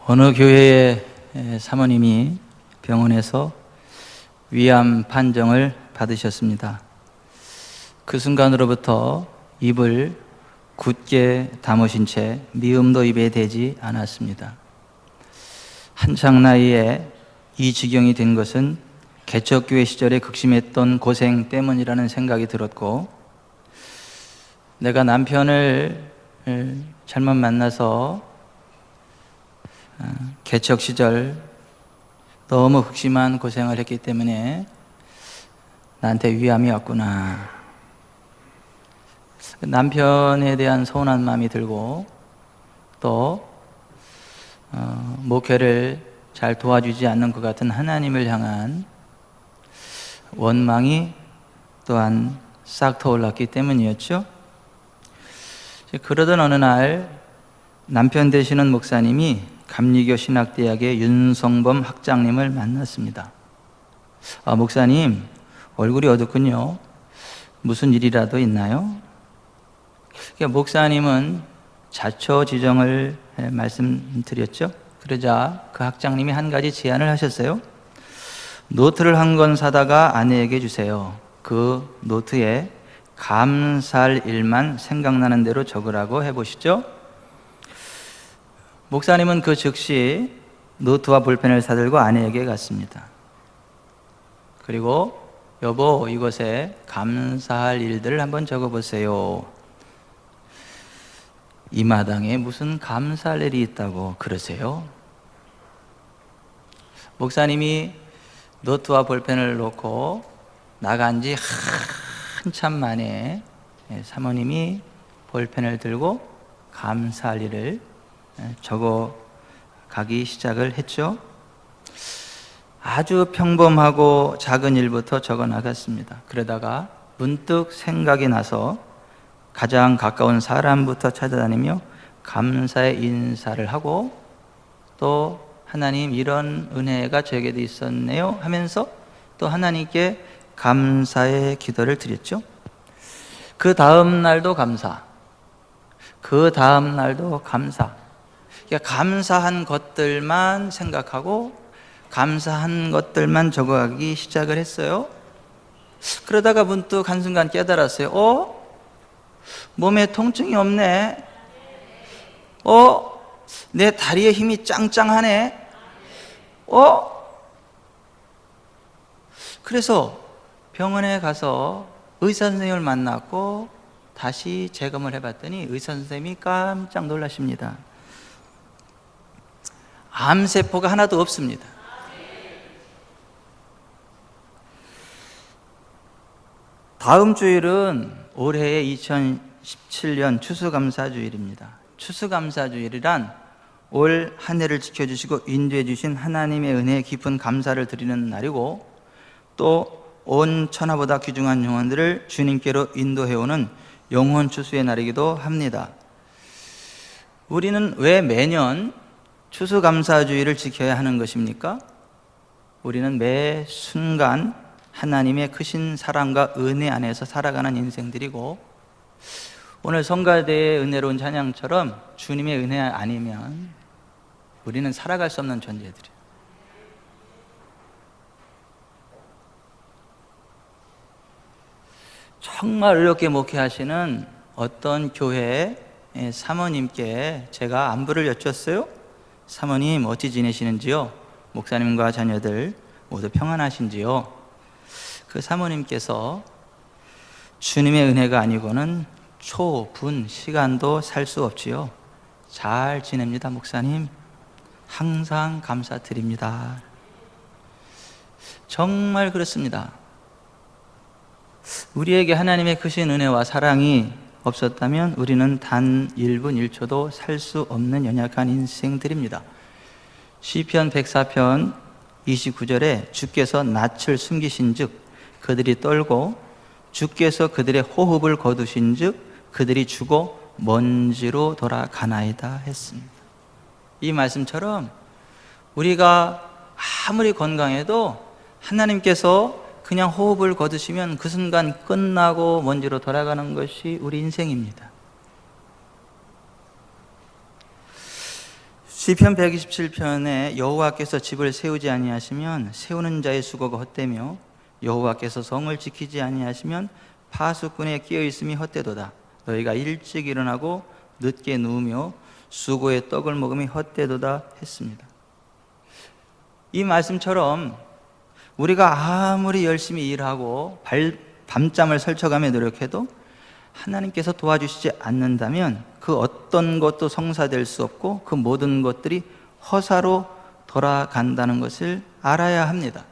어느 교회의 사모님이 병원에서 위암 판정을 받으셨습니다. 그 순간으로부터 입을 굳게 다무신 채 미음도 입에 대지 않았습니다. 한창 나이에 이 지경이 된 것은 개척교회 시절에 극심했던 고생 때문이라는 생각이 들었고, 내가 남편을 잘못 만나서 개척 시절 너무 극심한 고생을 했기 때문에 나한테 위암이 왔구나. 남편에 대한 서운한 마음이 들고, 또 목회를 잘 도와주지 않는 것 같은 하나님을 향한 원망이 또한 싹 터올랐기 때문이었죠. 그러던 어느 날 남편 되시는 목사님이 감리교 신학대학의 윤성범 학장님을 만났습니다. 목사님, 얼굴이 어둡군요. 무슨 일이라도 있나요? 목사님은 자초지종을 말씀드렸죠. 그러자 그 학장님이 한 가지 제안을 하셨어요. 노트를 한 권 사다가 아내에게 주세요. 그 노트에 감사할 일만 생각나는 대로 적으라고 해보시죠. 목사님은 그 즉시 노트와 볼펜을 사들고 아내에게 갔습니다. 그리고 여보, 이곳에 감사할 일들을 한번 적어보세요. 이 마당에 무슨 감사할 일이 있다고 그러세요? 목사님이 노트와 볼펜을 놓고 나간 지 한참 만에 사모님이 볼펜을 들고 감사할 일을 적어가기 시작을 했죠. 아주 평범하고 작은 일부터 적어 나갔습니다. 그러다가 문득 생각이 나서 가장 가까운 사람부터 찾아다니며 감사의 인사를 하고, 또 하나님, 이런 은혜가 저에게도 있었네요 하면서 또 하나님께 감사의 기도를 드렸죠. 그 다음 날도 감사, 그 다음 날도 감사. 그러니까 감사한 것들만 생각하고 감사한 것들만 적어가기 시작을 했어요. 그러다가 문득 한순간 깨달았어요. 몸에 통증이 없네. 내 다리에 힘이 짱짱하네. 그래서 병원에 가서 의사 선생님을 만났고 다시 재검을 해봤더니 의사 선생님이 깜짝 놀라십니다. 암세포가 하나도 없습니다. 다음 주일은 올해의 2017년 추수감사주일입니다. 추수감사주일이란 올 한 해를 지켜주시고 인도해 주신 하나님의 은혜에 깊은 감사를 드리는 날이고, 또 온 천하보다 귀중한 영혼들을 주님께로 인도해오는 영혼 추수의 날이기도 합니다. 우리는 왜 매년 추수감사주일을 지켜야 하는 것입니까? 우리는 매 순간 하나님의 크신 사랑과 은혜 안에서 살아가는 인생들이고, 오늘 성가대의 은혜로운 찬양처럼 주님의 은혜 아니면 우리는 살아갈 수 없는 존재들이에요. 정말 어렵게 목회하시는 어떤 교회의 사모님께 제가 안부를 여쭈었어요. 사모님, 어찌 지내시는지요? 목사님과 자녀들 모두 평안하신지요? 그 사모님께서 주님의 은혜가 아니고는 초, 분, 시간도 살 수 없지요. 잘 지냅니다, 목사님. 항상 감사드립니다. 정말 그렇습니다. 우리에게 하나님의 크신 은혜와 사랑이 없었다면 우리는 단 1분 1초도 살 수 없는 연약한 인생들입니다. 시편 104편 29절에 주께서 낯을 숨기신 즉 그들이 떨고, 주께서 그들의 호흡을 거두신 즉 그들이 죽어 먼지로 돌아가나이다 했습니다. 이 말씀처럼 우리가 아무리 건강해도 하나님께서 그냥 호흡을 거두시면 그 순간 끝나고 먼지로 돌아가는 것이 우리 인생입니다. 시편 127편에 여호와께서 집을 세우지 아니하시면 세우는 자의 수고가 헛되며 여호와께서 성을 지키지 아니하시면 파수꾼의 끼어 있음이 헛되도다. 너희가 일찍 일어나고 늦게 누우며 수고의 떡을 먹음이 헛되도다 했습니다. 이 말씀처럼 우리가 아무리 열심히 일하고 밤잠을 설쳐가며 노력해도 하나님께서 도와주시지 않는다면 그 어떤 것도 성사될 수 없고 그 모든 것들이 허사로 돌아간다는 것을 알아야 합니다.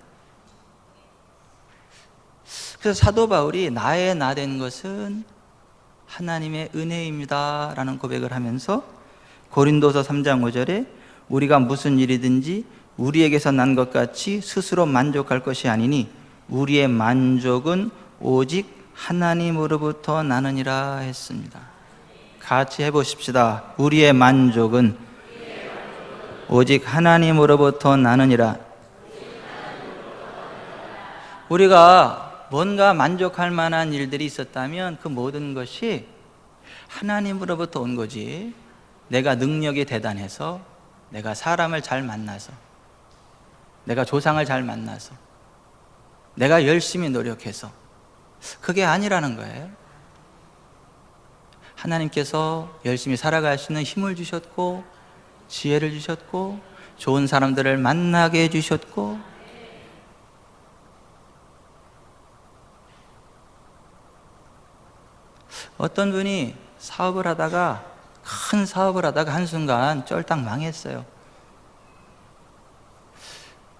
그래서 사도 바울이 나의 나 된 것은 하나님의 은혜입니다 라는 고백을 하면서 고린도서 3장 5절에 우리가 무슨 일이든지 우리에게서 난 것 같이 스스로 만족할 것이 아니니 우리의 만족은 오직 하나님으로부터 나느니라 했습니다. 같이 해보십시다. 우리의 만족은 오직 하나님으로부터 나느니라. 우리가 뭔가 만족할 만한 일들이 있었다면 그 모든 것이 하나님으로부터 온 거지, 내가 능력이 대단해서, 내가 사람을 잘 만나서, 내가 조상을 잘 만나서, 내가 열심히 노력해서, 그게 아니라는 거예요. 하나님께서 열심히 살아갈 수 있는 힘을 주셨고, 지혜를 주셨고, 좋은 사람들을 만나게 해주셨고, 어떤 분이 큰 사업을 하다가 한순간 쫄딱 망했어요.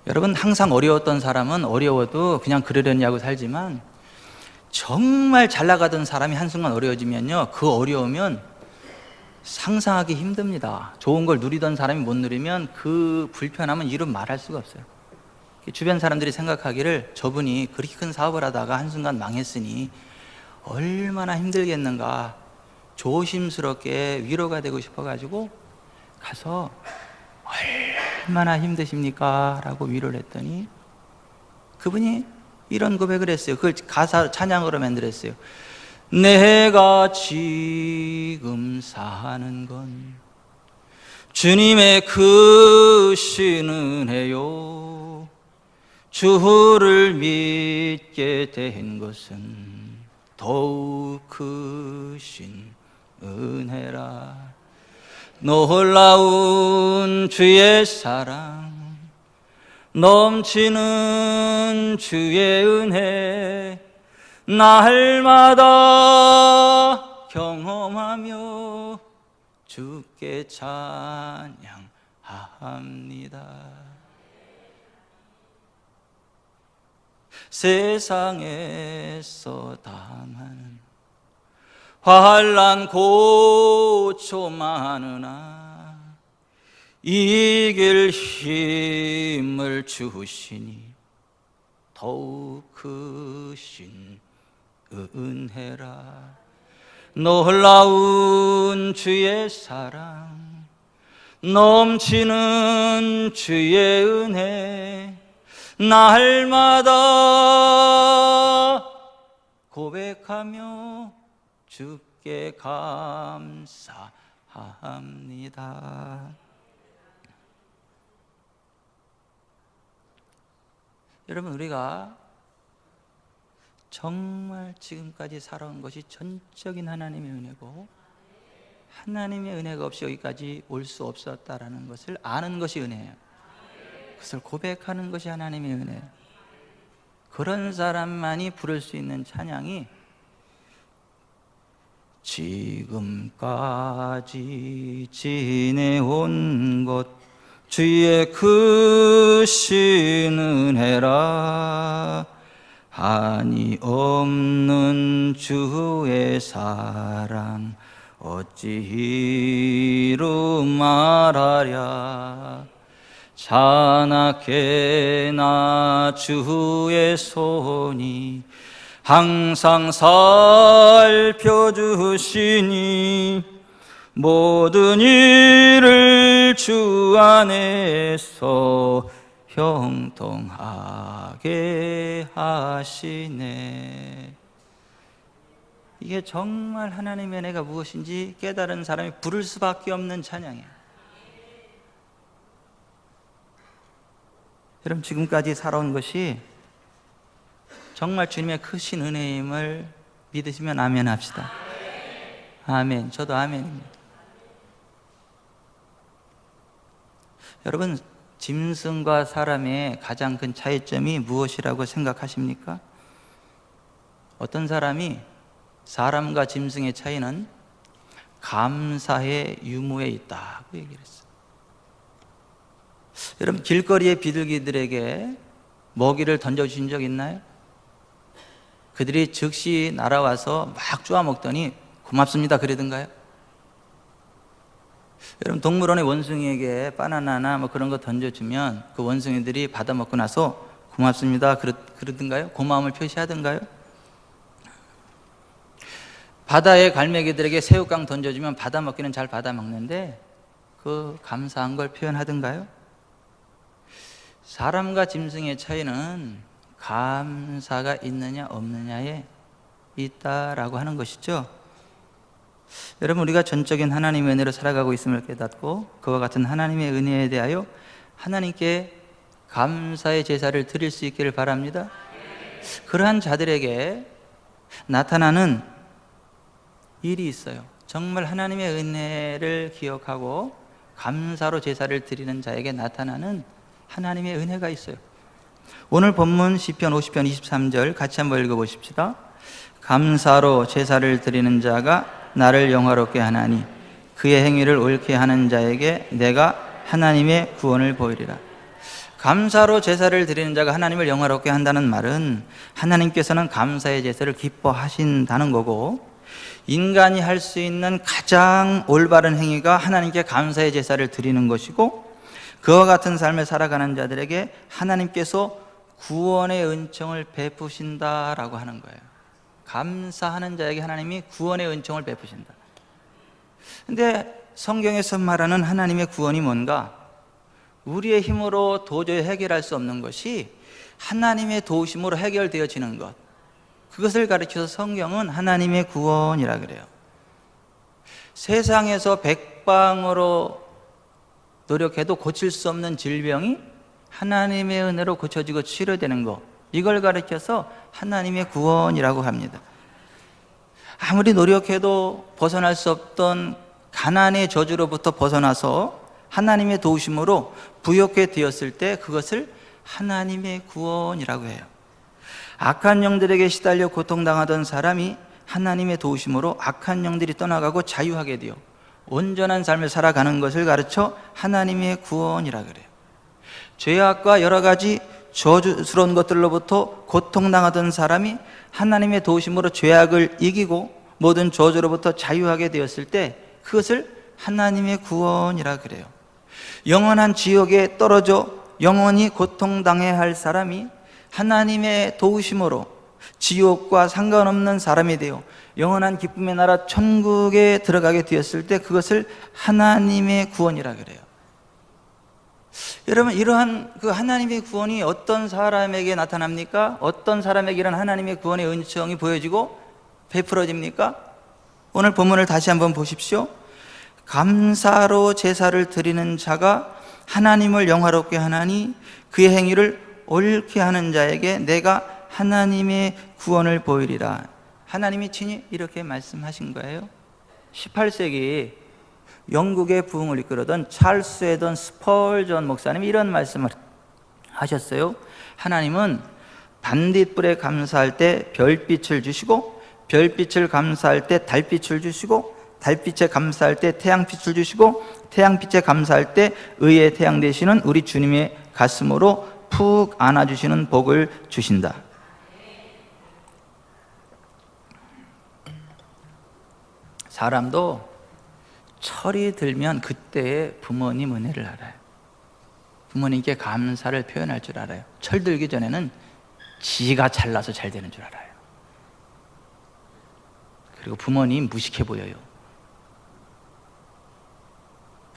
여러분, 항상 어려웠던 사람은 어려워도 그냥 그러려냐고 살지만 정말 잘 나가던 사람이 한순간 어려워지면요, 그 어려우면 상상하기 힘듭니다. 좋은 걸 누리던 사람이 못 누리면 그 불편함은 이루 말할 수가 없어요. 주변 사람들이 생각하기를 저분이 그렇게 큰 사업을 하다가 한순간 망했으니 얼마나 힘들겠는가, 조심스럽게 위로가 되고 싶어가지고 가서 얼마나 힘드십니까? 라고 위로를 했더니 그분이 이런 고백을 했어요. 그걸 가사 찬양으로 만들었어요. 내가 지금 사는 건 주님의 크신 은혜요, 주를 믿게 된 것은 더욱 크신 은혜라. 놀라운 주의 사랑, 넘치는 주의 은혜, 날마다 경험하며 주께 찬양합니다. 세상에서 당하는 환난 고초 많으나 이길 힘을 주시니 더욱 크신 은혜라. 놀라운 주의 사랑, 넘치는 주의 은혜, 날마다 고백하며 주께 감사합니다. 여러분, 우리가 정말 지금까지 살아온 것이 전적인 하나님의 은혜고, 하나님의 은혜가 없이 여기까지 올 수 없었다라는 것을 아는 것이 은혜예요. 그것을 고백하는 것이 하나님의 은혜예요. 그런 사람만이 부를 수 있는 찬양이 지금까지 지내온 것 주의 크신 은혜라. 한이 없는 주의 사랑 어찌 이루 말하랴. 자나깨나 주의 손이 항상 살펴주시니 모든 일을 주 안에서 형통하게 하시네. 이게 정말 하나님의 은혜가 무엇인지 깨달은 사람이 부를 수밖에 없는 찬양이에요. 여러분, 지금까지 살아온 것이 정말 주님의 크신 은혜임을 믿으시면 아멘 합시다. 아멘. 저도 아멘입니다. 여러분, 짐승과 사람의 가장 큰 차이점이 무엇이라고 생각하십니까? 어떤 사람이 사람과 짐승의 차이는 감사의 유무에 있다고 얘기를 했어요. 여러분, 길거리의 비둘기들에게 먹이를 던져주신 적 있나요? 그들이 즉시 날아와서 막 쪼아 먹더니 고맙습니다 그러던가요? 여러분, 동물원의 원숭이에게 바나나나 뭐 그런 거 던져주면 그 원숭이들이 받아 먹고 나서 고맙습니다 그러던가요? 고마움을 표시하던가요? 바다의 갈매기들에게 새우깡 던져주면 받아 먹기는 잘 받아 먹는데 그 감사한 걸 표현하던가요? 사람과 짐승의 차이는 감사가 있느냐 없느냐에 있다라고 하는 것이죠. 여러분, 우리가 전적인 하나님의 은혜로 살아가고 있음을 깨닫고 그와 같은 하나님의 은혜에 대하여 하나님께 감사의 제사를 드릴 수 있기를 바랍니다. 그러한 자들에게 나타나는 일이 있어요. 정말 하나님의 은혜를 기억하고 감사로 제사를 드리는 자에게 나타나는 하나님의 은혜가 있어요. 오늘 본문 시편 50편 23절 같이 한번 읽어보십시다. 감사로 제사를 드리는 자가 나를 영화롭게 하나니 그의 행위를 옳게 하는 자에게 내가 하나님의 구원을 보이리라. 감사로 제사를 드리는 자가 하나님을 영화롭게 한다는 말은 하나님께서는 감사의 제사를 기뻐하신다는 거고, 인간이 할 수 있는 가장 올바른 행위가 하나님께 감사의 제사를 드리는 것이고, 그와 같은 삶을 살아가는 자들에게 하나님께서 구원의 은총을 베푸신다라고 하는 거예요. 감사하는 자에게 하나님이 구원의 은총을 베푸신다. 근데 성경에서 말하는 하나님의 구원이 뭔가? 우리의 힘으로 도저히 해결할 수 없는 것이 하나님의 도우심으로 해결되어지는 것, 그것을 가르쳐서 성경은 하나님의 구원이라 그래요. 세상에서 백방으로 노력해도 고칠 수 없는 질병이 하나님의 은혜로 고쳐지고 치료되는 것, 이걸 가르쳐서 하나님의 구원이라고 합니다. 아무리 노력해도 벗어날 수 없던 가난의 저주로부터 벗어나서 하나님의 도우심으로 부욕해 되었을 때 그것을 하나님의 구원이라고 해요. 악한 영들에게 시달려 고통당하던 사람이 하나님의 도우심으로 악한 영들이 떠나가고 자유하게 되어 온전한 삶을 살아가는 것을 가르쳐 하나님의 구원이라 그래요. 죄악과 여러 가지 저주스러운 것들로부터 고통당하던 사람이 하나님의 도우심으로 죄악을 이기고 모든 저주로부터 자유하게 되었을 때 그것을 하나님의 구원이라 그래요. 영원한 지옥에 떨어져 영원히 고통당해야 할 사람이 하나님의 도우심으로 지옥과 상관없는 사람이 되어 영원한 기쁨의 나라 천국에 들어가게 되었을 때 그것을 하나님의 구원이라 그래요. 여러분, 이러한 그 하나님의 구원이 어떤 사람에게 나타납니까? 어떤 사람에게 이런 하나님의 구원의 은총이 보여지고 베풀어집니까? 오늘 본문을 다시 한번 보십시오. 감사로 제사를 드리는 자가 하나님을 영화롭게 하나니 그의 행위를 옳게 하는 자에게 내가 하나님의 구원을 보이리라. 하나님이 친히 이렇게 말씀하신 거예요. 18세기 영국의 부흥을 이끌었던 찰스 웨던 스펄전 목사님이 이런 말씀을 하셨어요. 하나님은 반딧불에 감사할 때 별빛을 주시고, 별빛을 감사할 때 달빛을 주시고, 달빛에 감사할 때 태양빛을 주시고, 태양빛에 감사할 때 의의 태양 되시는 우리 주님의 가슴으로 푹 안아주시는 복을 주신다. 사람도 철이 들면 그때의 부모님 은혜를 알아요. 부모님께 감사를 표현할 줄 알아요. 철 들기 전에는 지가 잘나서 잘 되는 줄 알아요. 그리고 부모님 무식해 보여요.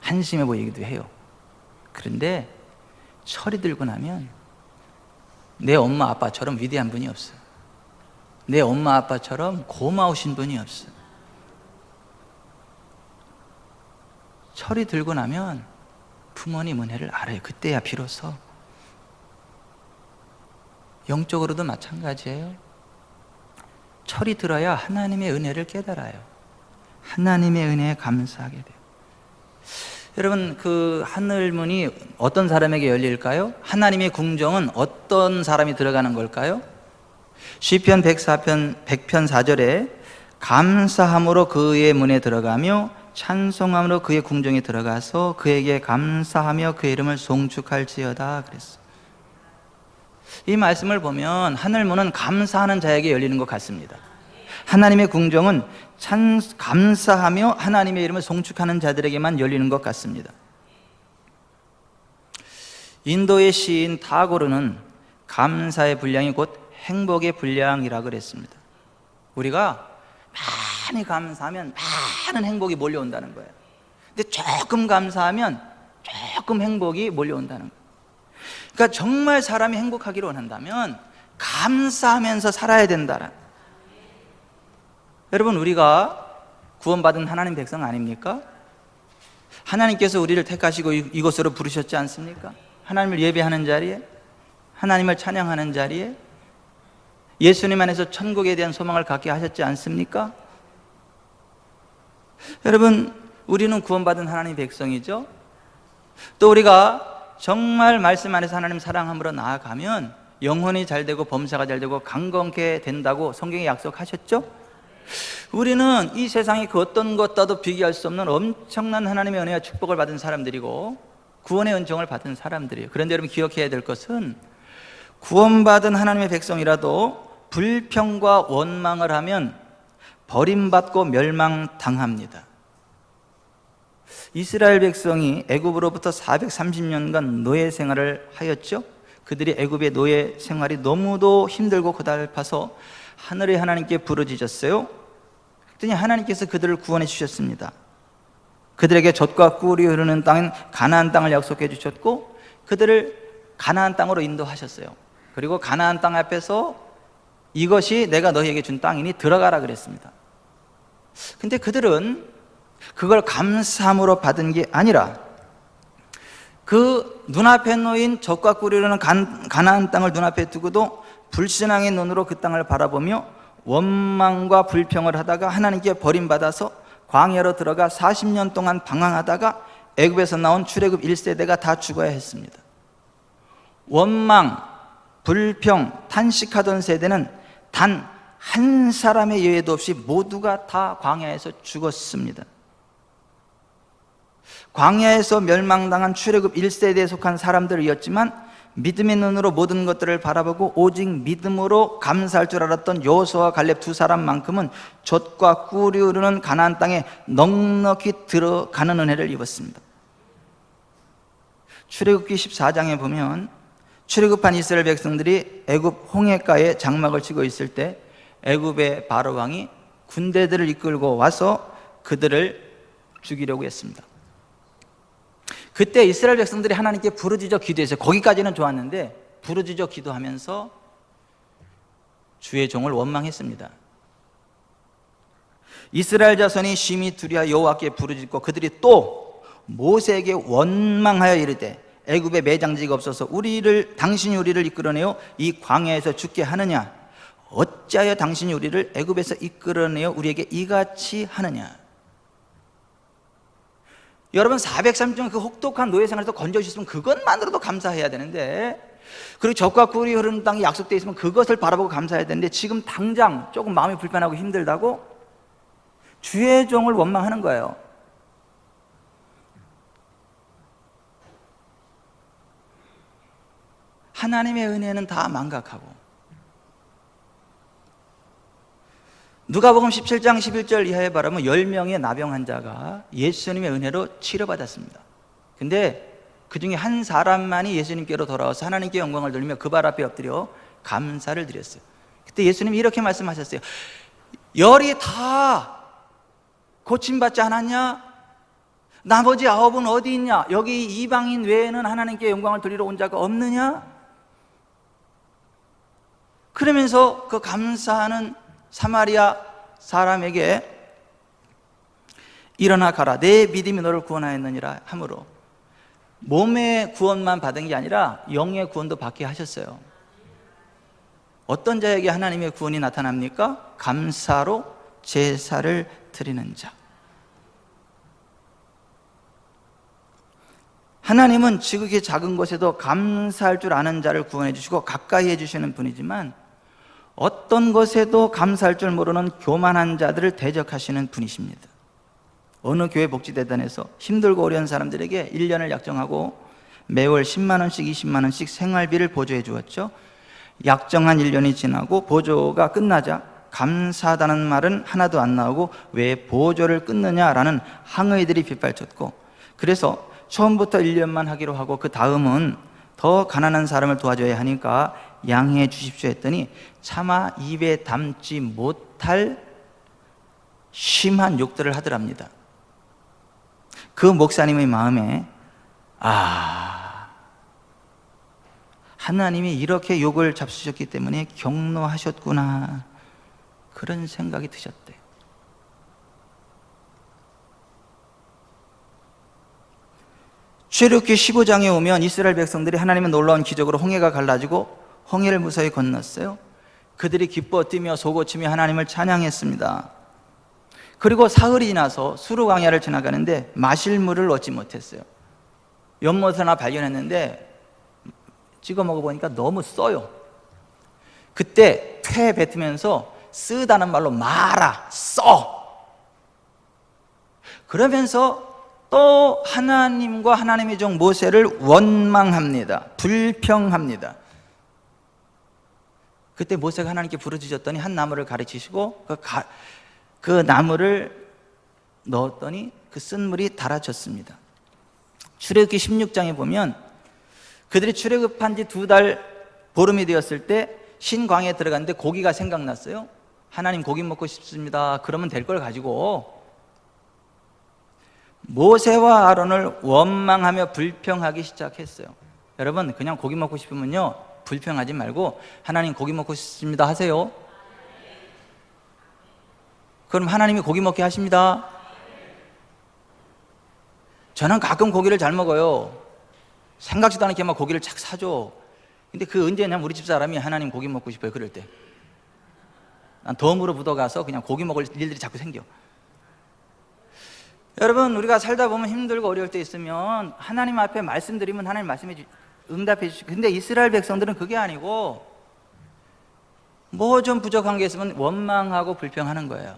한심해 보이기도 해요. 그런데 철이 들고 나면 내 엄마 아빠처럼 위대한 분이 없어요. 내 엄마 아빠처럼 고마우신 분이 없어요. 철이 들고 나면 부모님 은혜를 알아요. 그때야 비로소. 영적으로도 마찬가지예요. 철이 들어야 하나님의 은혜를 깨달아요. 하나님의 은혜에 감사하게 돼요. 여러분, 그 하늘문이 어떤 사람에게 열릴까요? 하나님의 궁정은 어떤 사람이 들어가는 걸까요? 시편 104편 4절에 감사함으로 그의 문에 들어가며 찬송함으로 그의 궁정에 들어가서 그에게 감사하며 그의 이름을 송축할지어다 그랬어요. 이 말씀을 보면 하늘문은 감사하는 자에게 열리는 것 같습니다. 하나님의 궁정은 감사하며 하나님의 이름을 송축하는 자들에게만 열리는 것 같습니다. 인도의 시인 타고르는 감사의 분량이 곧 행복의 분량이라고 그랬습니다. 우리가 많이 감사하면 많은 행복이 몰려온다는 거예요. 근데 조금 감사하면 조금 행복이 몰려온다는 거예요. 그러니까 정말 사람이 행복하기를 원한다면 감사하면서 살아야 된다. 여러분, 우리가 구원받은 하나님 백성 아닙니까? 하나님께서 우리를 택하시고 이곳으로 부르셨지 않습니까? 하나님을 예배하는 자리에, 하나님을 찬양하는 자리에, 예수님 안에서 천국에 대한 소망을 갖게 하셨지 않습니까? 여러분, 우리는 구원받은 하나님 백성이죠. 또 우리가 정말 말씀 안에서 하나님 사랑함으로 나아가면 영혼이 잘되고 범사가 잘되고 강건케 된다고 성경에 약속하셨죠? 우리는 이 세상의 그 어떤 것과도 비교할 수 없는 엄청난 하나님의 은혜와 축복을 받은 사람들이고 구원의 은총을 받은 사람들이에요. 그런데 여러분, 기억해야 될 것은 구원받은 하나님의 백성이라도 불평과 원망을 하면 버림받고 멸망당합니다. 이스라엘 백성이 애굽으로부터 430년간 노예 생활을 하였죠. 그들이 애굽의 노예 생활이 너무도 힘들고 고달파서 하늘의 하나님께 부르짖었어요. 그랬더니 하나님께서 그들을 구원해 주셨습니다. 그들에게 젖과 꿀이 흐르는 땅인 가나안 땅을 약속해 주셨고 그들을 가나안 땅으로 인도하셨어요. 그리고 가나안 땅 앞에서 이것이 내가 너희에게 준 땅이니 들어가라 그랬습니다. 근데 그들은 그걸 감사함으로 받은 게 아니라 그 눈앞에 놓인 젖과 꿀이 흐르는 가나안 땅을 눈앞에 두고도 불신앙의 눈으로 그 땅을 바라보며 원망과 불평을 하다가 하나님께 버림받아서 광야로 들어가 40년 동안 방황하다가 애굽에서 나온 출애굽 1세대가 다 죽어야 했습니다. 원망, 불평, 탄식하던 세대는 단 한 사람의 예외도 없이 모두가 다 광야에서 죽었습니다. 광야에서 멸망당한 출애굽 1세대에 속한 사람들이었지만 믿음의 눈으로 모든 것들을 바라보고 오직 믿음으로 감사할 줄 알았던 여호수아와 갈렙 두 사람만큼은 젖과 꿀이 흐르는 가나안 땅에 넉넉히 들어가는 은혜를 입었습니다. 출애굽기 14장에 보면 출애굽한 이스라엘 백성들이 애굽 홍해가에 장막을 치고 있을 때 애굽의 바로 왕이 군대들을 이끌고 와서 그들을 죽이려고 했습니다. 그때 이스라엘 백성들이 하나님께 부르짖어 기도했어요. 거기까지는 좋았는데 부르짖어 기도하면서 주의 종을 원망했습니다. 이스라엘 자손이 심히 두려워 여호와께 부르짖고 그들이 또 모세에게 원망하여 이르되 애굽에 매장지가 없어서 당신이 우리를 이끌어내어 이 광야에서 죽게 하느냐? 어찌하여 당신이 우리를 애굽에서 이끌어내어 우리에게 이같이 하느냐? 여러분, 430년 그 혹독한 노예 생활에서 건져주셨으면 그것만으로도 감사해야 되는데, 그리고 젖과 꿀이 흐르는 땅이 약속되어 있으면 그것을 바라보고 감사해야 되는데, 지금 당장 조금 마음이 불편하고 힘들다고 주의 종을 원망하는 거예요. 하나님의 은혜는 다 망각하고, 누가복음 17장 11절 이하에 바라면 10명의 나병 환자가 예수님의 은혜로 치료받았습니다. 근데 그 중에 한 사람만이 예수님께로 돌아와서 하나님께 영광을 돌리며 그 발 앞에 엎드려 감사를 드렸어요. 그때 예수님이 이렇게 말씀하셨어요. 열이 다 고침받지 않았냐? 나머지 9은 어디 있냐? 여기 이방인 외에는 하나님께 영광을 돌리러 온 자가 없느냐? 그러면서 그 감사하는 사마리아 사람에게 일어나 가라, 내 믿음이 너를 구원하였느니라 함으로 몸의 구원만 받은 게 아니라 영의 구원도 받게 하셨어요. 어떤 자에게 하나님의 구원이 나타납니까? 감사로 제사를 드리는 자. 하나님은 지극히 작은 것에도 감사할 줄 아는 자를 구원해 주시고 가까이 해주시는 분이지만, 어떤 것에도 감사할 줄 모르는 교만한 자들을 대적하시는 분이십니다. 어느 교회 복지대단에서 힘들고 어려운 사람들에게 1년을 약정하고 매월 10만 원씩 20만 원씩 생활비를 보조해 주었죠. 약정한 1년이 지나고 보조가 끝나자 감사하다는 말은 하나도 안 나오고 왜 보조를 끊느냐라는 항의들이 빗발쳤고, 그래서 처음부터 1년만 하기로 하고 그 다음은 더 가난한 사람을 도와줘야 하니까 양해해 주십시오 했더니 차마 입에 담지 못할 심한 욕들을 하더랍니다. 그 목사님의 마음에 하나님이 이렇게 욕을 잡수셨기 때문에 경노하셨구나, 그런 생각이 드셨대. 출애굽기 15장에 오면 이스라엘 백성들이 하나님의 놀라운 기적으로 홍해가 갈라지고 홍해를 무사히 건넜어요. 그들이 기뻐 뛰며 소고치며 하나님을 찬양했습니다. 그리고 사흘이 지나서 수르 광야를 지나가는데 마실 물을 얻지 못했어요. 연못을 하나 발견했는데 찍어 먹어보니까 너무 써요. 그때 퇴 뱉으면서 쓰다는 말로 말아, 써. 그러면서 또 하나님과 하나님의 종 모세를 원망합니다. 불평합니다. 그때 모세가 하나님께 부르짖었더니 한 나무를 가르치시고 그 나무를 넣었더니 그 쓴물이 달아졌습니다. 출애굽기 16장에 보면 그들이 출애굽한 지 2달 보름이 되었을 때 신광야에 들어갔는데 고기가 생각났어요. 하나님 고기 먹고 싶습니다. 그러면 될 걸 가지고 모세와 아론을 원망하며 불평하기 시작했어요. 여러분, 그냥 고기 먹고 싶으면요 불평하지 말고 하나님 고기 먹고 싶습니다 하세요. 그럼 하나님이 고기 먹게 하십니다. 저는 가끔 고기를 잘 먹어요. 생각지도 않게 막 고기를 착 사줘. 근데 그 언제냐면 우리 집사람이 하나님 고기 먹고 싶어요 그럴 때. 난 덤으로 묻어가서 그냥 고기 먹을 일들이 자꾸 생겨. 여러분, 우리가 살다 보면 힘들고 어려울 때 있으면 하나님 앞에 말씀드리면 하나님 응답해 주시고, 근데 이스라엘 백성들은 그게 아니고 뭐 좀 부족한 게 있으면 원망하고 불평하는 거예요.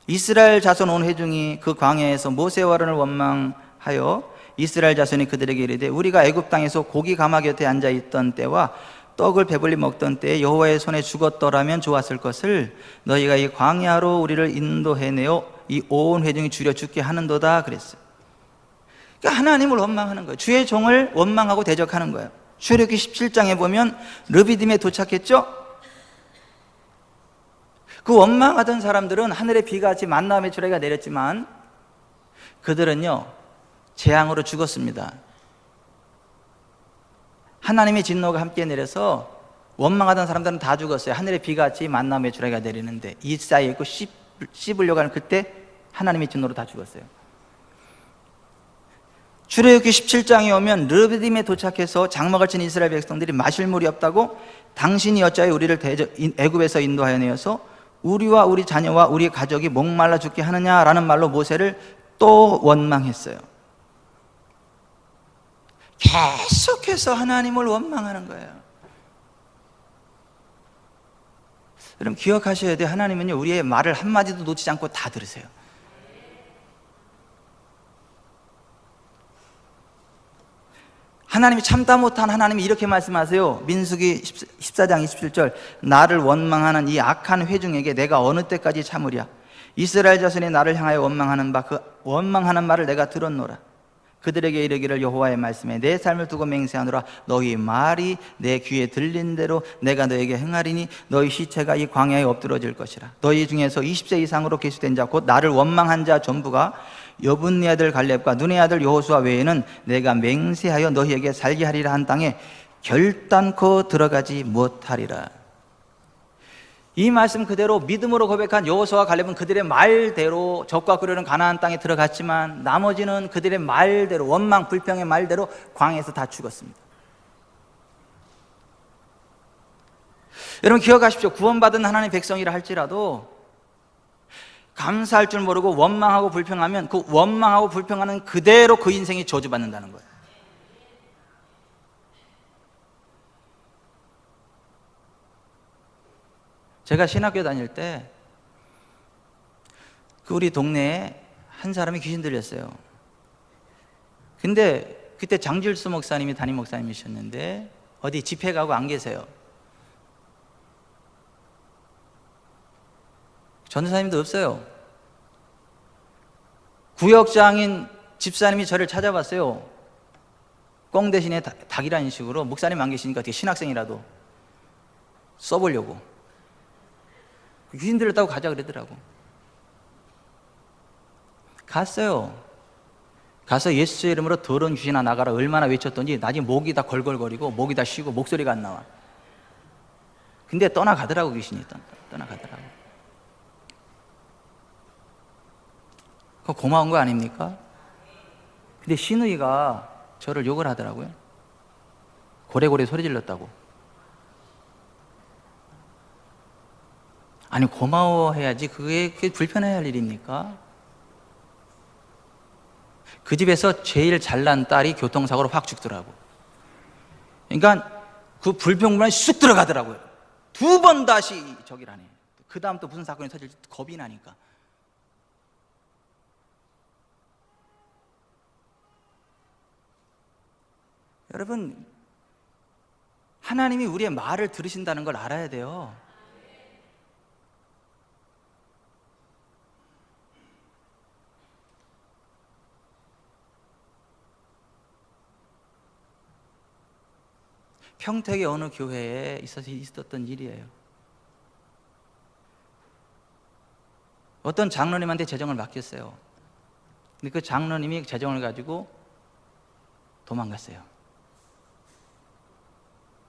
이스라엘 자손 온 회중이 그 광야에서 모세와 아론을 원망하여 이스라엘 자손이 그들에게 이르되 우리가 애굽 땅에서 고기 가마 곁에 앉아 있던 때와 떡을 배불리 먹던 때에 여호와의 손에 죽었더라면 좋았을 것을 너희가 이 광야로 우리를 인도해내어 이 온 회중이 줄여 죽게 하는도다 그랬어요. 그러니까 하나님을 원망하는 거예요. 주의 종을 원망하고 대적하는 거예요. 출애굽기 17장에 보면 르비딤에 도착했죠. 그 원망하던 사람들은 하늘에 비같이 만나 메추라기가 내렸지만 그들은요 재앙으로 죽었습니다. 하나님의 진노가 함께 내려서 원망하던 사람들은 다 죽었어요. 하늘에 비같이 만나 메추라기가 내리는데 이 사이에 있고 씹으려고 하는 그때 하나님의 진노로 다 죽었어요. 출애굽기 17장에 오면 르비딤에 도착해서 장막을 친 이스라엘 백성들이 마실 물이 없다고 당신이 어찌하여 우리를 애굽에서 인도하여 내어서 우리와 우리 자녀와 우리 가족이 목말라 죽게 하느냐라는 말로 모세를 또 원망했어요. 계속해서 하나님을 원망하는 거예요. 여러분 기억하셔야 돼요. 하나님은요 우리의 말을 한마디도 놓치지 않고 다 들으세요. 하나님이 참다 못한 하나님이 이렇게 말씀하세요. 민수기 14장 27절 나를 원망하는 이 악한 회중에게 내가 어느 때까지 참으랴. 이스라엘 자손이 나를 향하여 원망하는 바 그 원망하는 말을 내가 들었노라. 그들에게 이르기를 여호와의 말씀에 내 삶을 두고 맹세하노라. 너희 말이 내 귀에 들린 대로 내가 너에게 행하리니 너희 시체가 이 광야에 엎드러질 것이라. 너희 중에서 20세 이상으로 계수된 자 곧 나를 원망한 자 전부가 여분네 아들 갈렙과 눈의 아들 여호수아 외에는 내가 맹세하여 너희에게 살게 하리라 한 땅에 결단코 들어가지 못하리라. 이 말씀 그대로 믿음으로 고백한 여호수아와 갈렙은 그들의 말대로 적과 그르는 가나안 땅에 들어갔지만 나머지는 그들의 말대로 원망 불평의 말대로 광야에서 다 죽었습니다. 여러분 기억하십시오. 구원받은 하나님의 백성이라 할지라도 감사할 줄 모르고 원망하고 불평하면 그 원망하고 불평하는 그대로 그 인생이 저주받는다는 거예요. 제가 신학교 다닐 때 그 우리 동네에 한 사람이 귀신 들렸어요. 근데 그때 장질수 목사님이 담임 목사님이셨는데 어디 집회 가고 안 계세요. 전도사님도 없어요. 구역장인 집사님이 저를 찾아봤어요. 꽁 대신에 닭이라는 식으로 목사님 안 계시니까 어떻게 신학생이라도 써보려고. 귀신 들렸다고 가자 그러더라고. 갔어요. 가서 예수의 이름으로 더러운 귀신아 나가라 얼마나 외쳤더니 나중에 목이 다 걸걸거리고 목이 다 쉬고 목소리가 안 나와. 근데 떠나가더라고. 귀신이 떠나가더라고. 그거 고마운 거 아닙니까? 근데 시누이가 저를 욕을 하더라고요. 고래고래 소리 질렀다고. 아니 고마워해야지. 그게 불편해야 할 일입니까? 그 집에서 제일 잘난 딸이 교통사고로 확 죽더라고. 그러니까 그 불평불만이 쑥 들어가더라고요. 2번 다시 저기라네. 그 다음 또 무슨 사건이 터질지 겁이 나니까. 여러분, 하나님이 우리의 말을 들으신다는 걸 알아야 돼요. 평택의 어느 교회에 있었던 일이에요. 어떤 장로님한테 재정을 맡겼어요. 근데 그 장로님이 재정을 가지고 도망갔어요.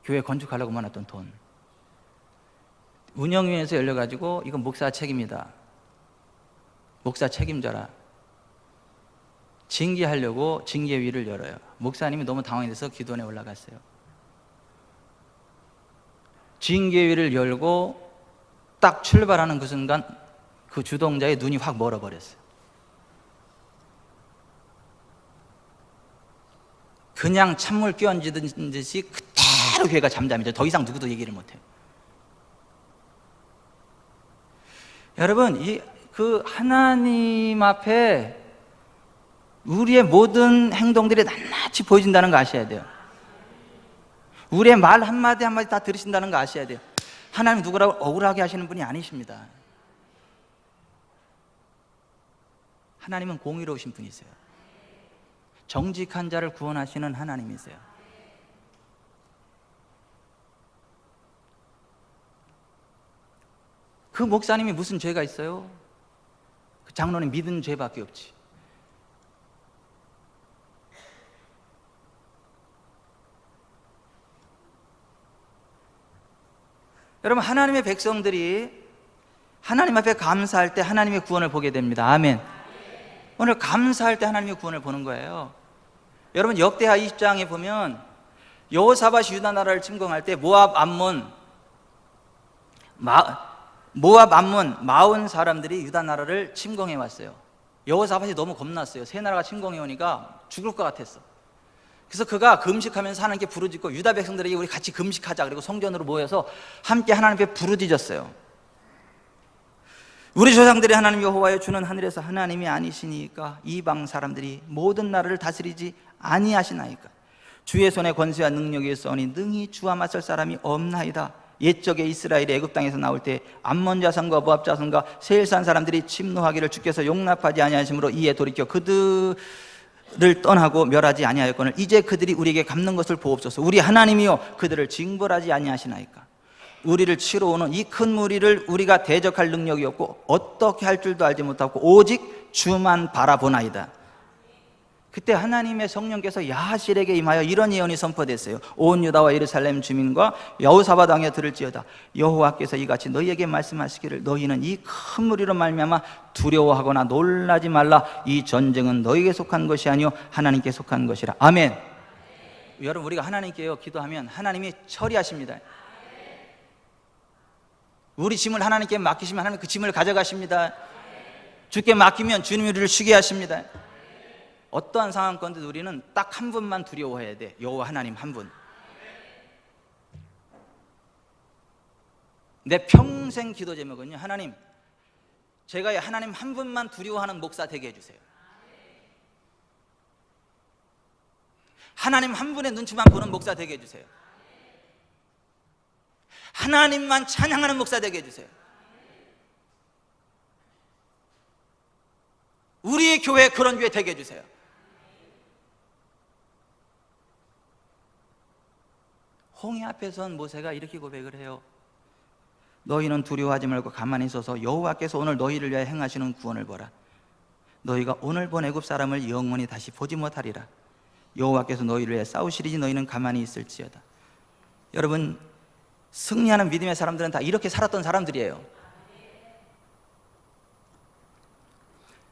교회 건축하려고 모았던 돈. 운영위원회에서 열려가지고 이건 목사 책임이다. 목사 책임져라. 징계하려고 징계위를 열어요. 목사님이 너무 당황해서 기도원에 올라갔어요. 징계위를 열고 딱 출발하는 그 순간 그 주동자의 눈이 확 멀어버렸어요. 그냥 찬물 끼얹은 듯이 그대로 교회가 잠잠해져. 더 이상 누구도 얘기를 못해요. 여러분, 그 하나님 앞에 우리의 모든 행동들이 낱낱이 보여진다는 거 아셔야 돼요. 우리의 말 한마디 한마디 다 들으신다는 거 아셔야 돼요. 하나님 누구라고 억울하게 하시는 분이 아니십니다. 하나님은 공의로우신 분이세요. 정직한 자를 구원하시는 하나님이세요. 그 목사님이 무슨 죄가 있어요? 그 장로는 믿은 죄밖에 없지. 여러분, 하나님의 백성들이 하나님 앞에 감사할 때 하나님의 구원을 보게 됩니다. 아멘. 오늘 감사할 때 하나님의 구원을 보는 거예요. 여러분, 역대하 20장에 보면 여호사밧이 유다 나라를 침공할 때 모압, 암몬 40 사람들이 유다 나라를 침공해 왔어요. 여호사밧이 너무 겁났어요. 세 나라가 침공해 오니까 죽을 것 같았어. 그래서 그가 금식하면서 하나님께 부르짖고 유다 백성들에게 우리 같이 금식하자. 그리고 성전으로 모여서 함께 하나님 앞에 부르짖었어요. 우리 조상들이 하나님 여호와여 주는 하늘에서 하나님이 아니시니까 이방 사람들이 모든 나라를 다스리지 아니하시나이까. 주의 손에 권세와 능력이 있으니 능히 주와 맞설 사람이 없나이다. 옛적에 이스라엘이 애굽 땅에서 나올 때 암몬 자손과 모압 자손과 세일산 사람들이 침노하기를 주께서 용납하지 아니하심으로 이에 돌이켜 그들을 떠나고 멸하지 아니하였거늘 이제 그들이 우리에게 갚는 것을 보옵소서. 우리 하나님이여 그들을 징벌하지 아니하시나이까. 우리를 치러 오는 이 큰 무리를 우리가 대적할 능력이 없고 어떻게 할 줄도 알지 못하고 오직 주만 바라보나이다. 그때 하나님의 성령께서 야하실에게 임하여 이런 예언이 선포됐어요. 온 유다와 예루살렘 주민과 여호사밧 왕여 들을지어다. 여호와께서 이같이 너희에게 말씀하시기를 너희는 이 큰 무리로 말미암아 두려워하거나 놀라지 말라. 이 전쟁은 너희에게 속한 것이 아니요 하나님께 속한 것이라. 아멘. 여러분, 우리가 하나님께요 기도하면 하나님이 처리하십니다. 우리 짐을 하나님께 맡기시면 하나님 그 짐을 가져가십니다. 주께 맡기면 주님이 우리를 쉬게 하십니다. 어떠한 상황건데 우리는 딱 한 분만 두려워해야 돼. 여호와 하나님 한 분. 내 평생 기도 제목은요, 하나님, 제가 하나님 한 분만 두려워하는 목사 되게 해주세요. 하나님 한 분의 눈치만 보는 목사 되게 해주세요. 하나님만 찬양하는 목사 되게 해주세요. 우리 교회 그런 교회 되게 해주세요. 홍해 앞에선 모세가 이렇게 고백을 해요. 너희는 두려워하지 말고 가만히 있어서 여호와께서 오늘 너희를 위하여 행하시는 구원을 보라. 너희가 오늘 본 애굽 사람을 영원히 다시 보지 못하리라. 여호와께서 너희를 위해 싸우시리니 너희는 가만히 있을지어다. 여러분, 승리하는 믿음의 사람들은 다 이렇게 살았던 사람들이에요.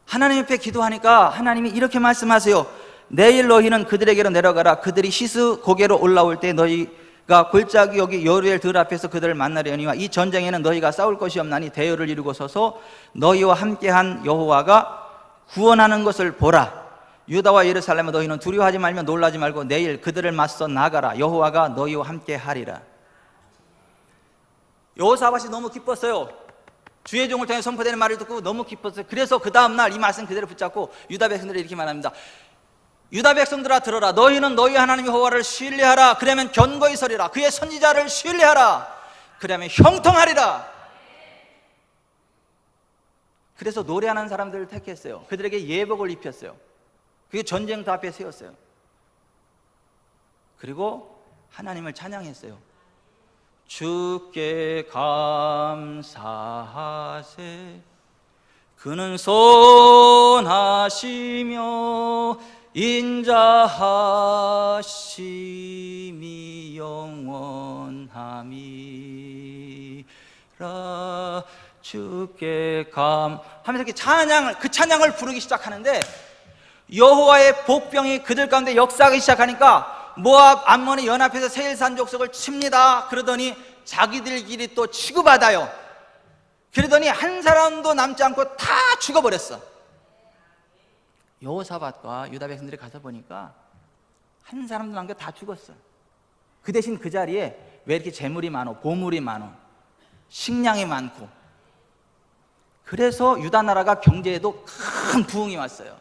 하나님 옆에 기도하니까 하나님이 이렇게 말씀하세요. 내일 너희는 그들에게로 내려가라. 그들이 시스 고개로 올라올 때 너희가 골짜기 여기 여루엘 들 앞에서 그들을 만나려니와 이 전쟁에는 너희가 싸울 것이 없나니 대열을 이루고 서서 너희와 함께한 여호와가 구원하는 것을 보라. 유다와 예루살렘아 너희는 두려워하지 말며 놀라지 말고 내일 그들을 맞서 나가라. 여호와가 너희와 함께 하리라. 여호사밧이 너무 기뻤어요. 주의 종을 통해 선포되는 말을 듣고 너무 기뻤어요. 그래서 그 다음날 이 말씀 그대로 붙잡고 유다 백성들이 이렇게 말합니다. 유다 백성들아 들어라. 너희는 너희 하나님 여호와를 신뢰하라. 그러면 견고히 서리라. 그의 선지자를 신뢰하라. 그러면 형통하리라. 그래서 노래하는 사람들을 택했어요. 그들에게 예복을 입혔어요. 그게 전쟁터 앞에 세웠어요. 그리고 하나님을 찬양했어요. 주께 감사하세. 그는 선하시며 인자하심이 영원함이라. 주께 하면서 이렇게 그 찬양을 부르기 시작하는데 여호와의 복병이 그들 가운데 역사하기 시작하니까 모압 암몬이 연합해서 세일산 족속을 칩니다. 그러더니 자기들끼리 또 취급받아요. 그러더니 한 사람도 남지 않고 다 죽어버렸어. 여호사밧과 유다 백성들이 가서 보니까 한 사람도 남겨 다 죽었어. 그 대신 그 자리에 왜 이렇게 재물이 많어, 보물이 많어, 식량이 많고. 그래서 유다 나라가 경제에도 큰 부흥이 왔어요.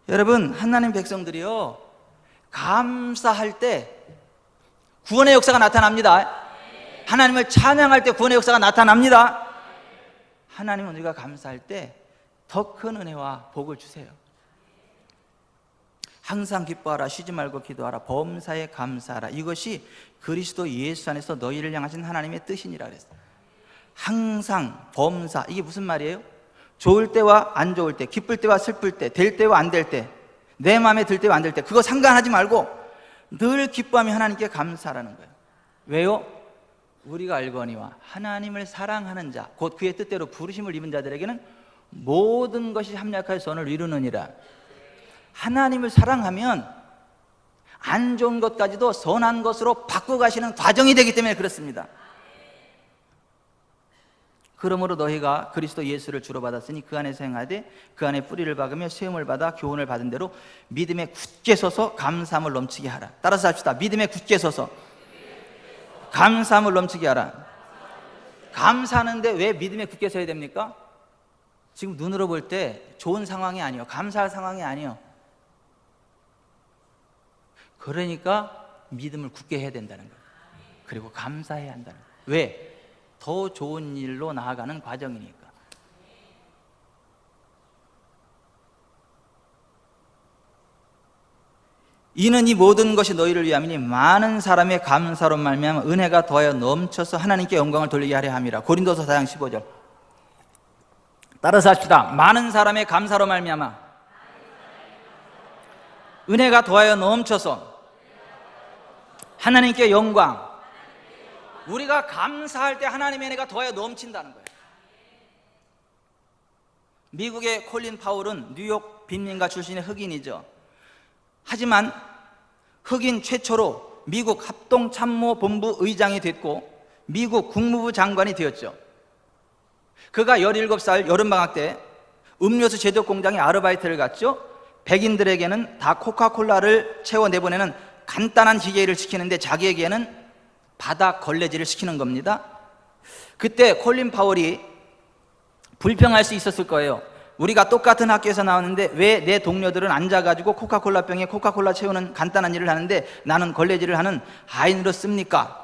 여러분, 하나님 백성들이요, 감사할 때 구원의 역사가 나타납니다. 하나님을 찬양할 때 구원의 역사가 나타납니다. 하나님은 우리가 감사할 때 더 큰 은혜와 복을 주세요. 항상 기뻐하라. 쉬지 말고 기도하라. 범사에 감사하라. 이것이 그리스도 예수 안에서 너희를 향하신 하나님의 뜻이니라 그랬어요. 항상 범사, 이게 무슨 말이에요? 좋을 때와 안 좋을 때, 기쁠 때와 슬플 때, 될 때와 안 될 때, 내 마음에 들 때와 안 들 때, 그거 상관하지 말고 늘 기뻐하며 하나님께 감사하라는 거예요. 왜요? 우리가 알거니와 하나님을 사랑하는 자, 곧 그의 뜻대로 부르심을 입은 자들에게는 모든 것이 합력하여 선을 이루느니라. 하나님을 사랑하면 안 좋은 것까지도 선한 것으로 바꿔가시는 과정이 되기 때문에 그렇습니다. 그러므로 너희가 그리스도 예수를 주로 받았으니 그 안에서 행하되 그 안에 뿌리를 박으며 세움을 받아 교훈을 받은 대로 믿음에 굳게 서서 감사함을 넘치게 하라. 따라서 합시다. 믿음에 굳게 서서 감사함을 넘치게 하라. 감사하는데 왜 믿음에 굳게 서야 됩니까? 지금 눈으로 볼 때 좋은 상황이 아니에요. 감사할 상황이 아니에요. 그러니까 믿음을 굳게 해야 된다는 거예요. 그리고 감사해야 한다는 거예요. 왜? 더 좋은 일로 나아가는 과정이니까. 이는 이 모든 것이 너희를 위함이니 많은 사람의 감사로 말미암아 은혜가 더하여 넘쳐서 하나님께 영광을 돌리게 하려 함이라. 고린도서 4장 15절. 따라서 합시다. 많은 사람의 감사로 말미암아 은혜가 더하여 넘쳐서 하나님께 영광. 우리가 감사할 때 하나님의 은혜가 더하여 넘친다는 거예요. 미국의 콜린 파울은 뉴욕 빈민가 출신의 흑인이죠. 하지만 흑인 최초로 미국 합동참모본부 의장이 됐고 미국 국무부 장관이 되었죠. 그가 17살 여름방학 때 음료수 제조 공장에 아르바이트를 갔죠. 백인들에게는 다 코카콜라를 채워 내보내는 간단한 기계를 시키는데 자기에게는 바다 걸레질을 시키는 겁니다. 그때 콜린 파월이 불평할 수 있었을 거예요. 우리가 똑같은 학교에서 나왔는데 왜 내 동료들은 앉아가지고 코카콜라 병에 코카콜라 채우는 간단한 일을 하는데 나는 걸레질을 하는 하인으로 씁니까?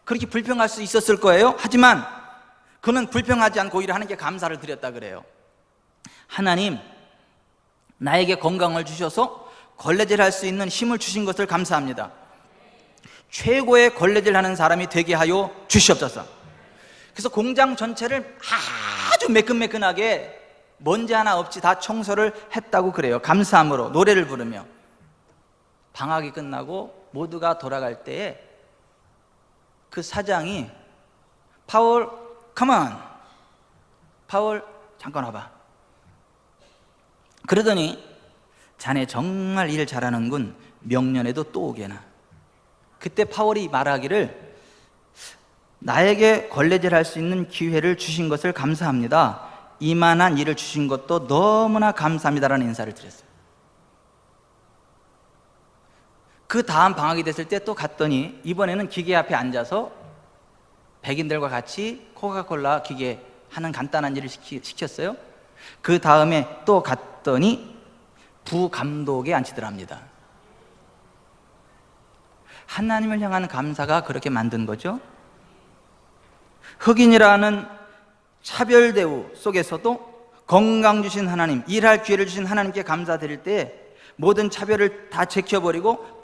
그렇게 불평할 수 있었을 거예요. 하지만 그는 불평하지 않고 오히려 하나님께 감사를 드렸다 그래요. 하나님, 나에게 건강을 주셔서 걸레질 할 수 있는 힘을 주신 것을 감사합니다. 최고의 걸레질 하는 사람이 되게 하여 주시옵소서. 그래서 공장 전체를 아주 매끈매끈하게 먼지 하나 없이 다 청소를 했다고 그래요. 감사함으로 노래를 부르며. 방학이 끝나고 모두가 돌아갈 때에 그 사장이 파월, come on. 파월, 잠깐 와봐. 그러더니 자네 정말 일 잘하는군. 명년에도 또 오게나. 그때 파월이 말하기를 나에게 걸레질 할 수 있는 기회를 주신 것을 감사합니다. 이만한 일을 주신 것도 너무나 감사합니다라는 인사를 드렸어요. 그 다음 방학이 됐을 때 또 갔더니 이번에는 기계 앞에 앉아서 백인들과 같이 코카콜라 기계 하는 간단한 일을 시켰어요. 그 다음에 또 갔더니 부감독에 앉히더랍니다. 하나님을 향한 감사가 그렇게 만든 거죠. 흑인이라는 차별 대우 속에서도 건강 주신 하나님, 일할 기회를 주신 하나님께 감사드릴 때 모든 차별을 다 제껴버리고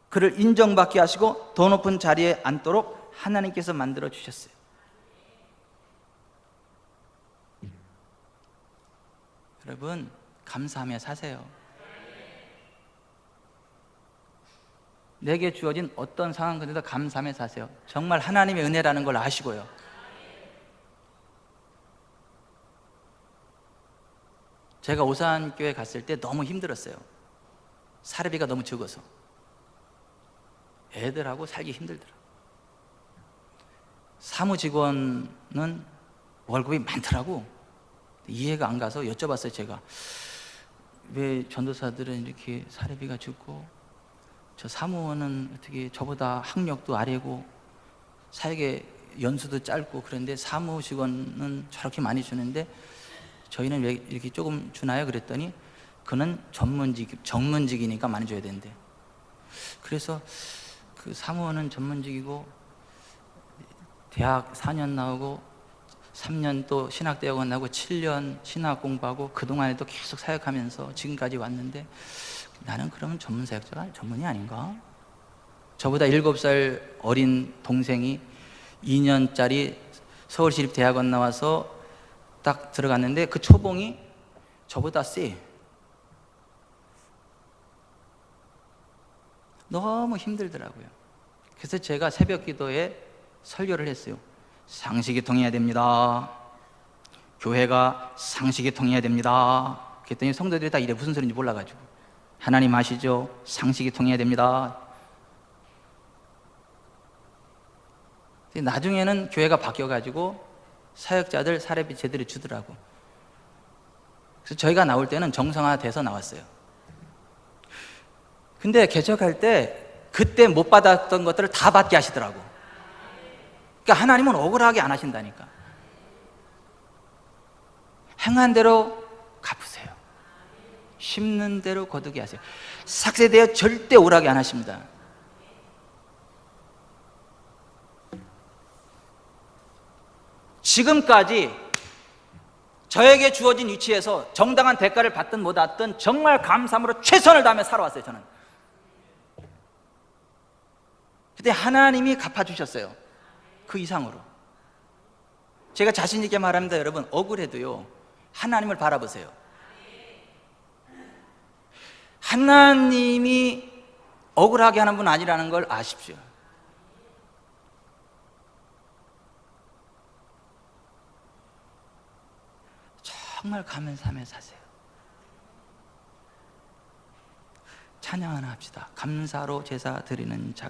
그를 인정받게 하시고 더 높은 자리에 앉도록 하나님께서 만들어 주셨어요. 여러분, 감사하며 사세요. 내게 주어진 어떤 상황 가운데도 감사하며 사세요. 정말 하나님의 은혜라는 걸 아시고요. 제가 오산교회 갔을 때 너무 힘들었어요. 사례비가 너무 적어서 애들하고 살기 힘들더라고요. 사무직원은 월급이 많더라고. 이해가 안 가서 여쭤봤어요. 제가 왜 전도사들은 이렇게 사례비가 적고 저 사무원은 어떻게 저보다 학력도 아래고 사역의 연수도 짧고 그런데 사무직원은 저렇게 많이 주는데 저희는 왜 이렇게 조금 주나요? 그랬더니 그는 전문직이니까 많이 줘야 된대. 그래서 그 사무원은 전문직이고 대학 4년 나오고 3년 또 신학대학원 나오고 7년 신학 공부하고 그동안에도 계속 사역하면서 지금까지 왔는데 나는 그러면 전문 사역자가 전문이 아닌가? 저보다 7살 어린 동생이 2년짜리 서울시립대학원 나와서 딱 들어갔는데 그 초봉이 저보다 세. 너무 힘들더라고요. 그래서 제가 새벽 기도에 설교를 했어요. 상식이 통해야 됩니다. 교회가 상식이 통해야 됩니다. 그랬더니 성도들이 다 이래 무슨 소리인지 몰라가지고 하나님 아시죠? 상식이 통해야 됩니다. 나중에는 교회가 바뀌어가지고 사역자들 사례비 제대로 주더라고. 그래서 저희가 나올 때는 정상화돼서 나왔어요. 근데 개척할 때 그때 못 받았던 것들을 다 받게 하시더라고. 그러니까 하나님은 억울하게 안 하신다니까. 행한 대로 갚으세요. 심는 대로 거두게 하세요. 삭세되어 절대 오락이 안 하십니다. 지금까지 저에게 주어진 위치에서 정당한 대가를 받든 못 받든 정말 감사함으로 최선을 다하며 살아왔어요. 저는 그때 하나님이 갚아주셨어요. 그 이상으로. 제가 자신 있게 말합니다. 여러분, 억울해도요 하나님을 바라보세요. 하나님이 억울하게 하는 분 아니라는 걸 아십시오. 정말 감사하며 사세요. 찬양 하나 합시다. 감사로 제사 드리는 자.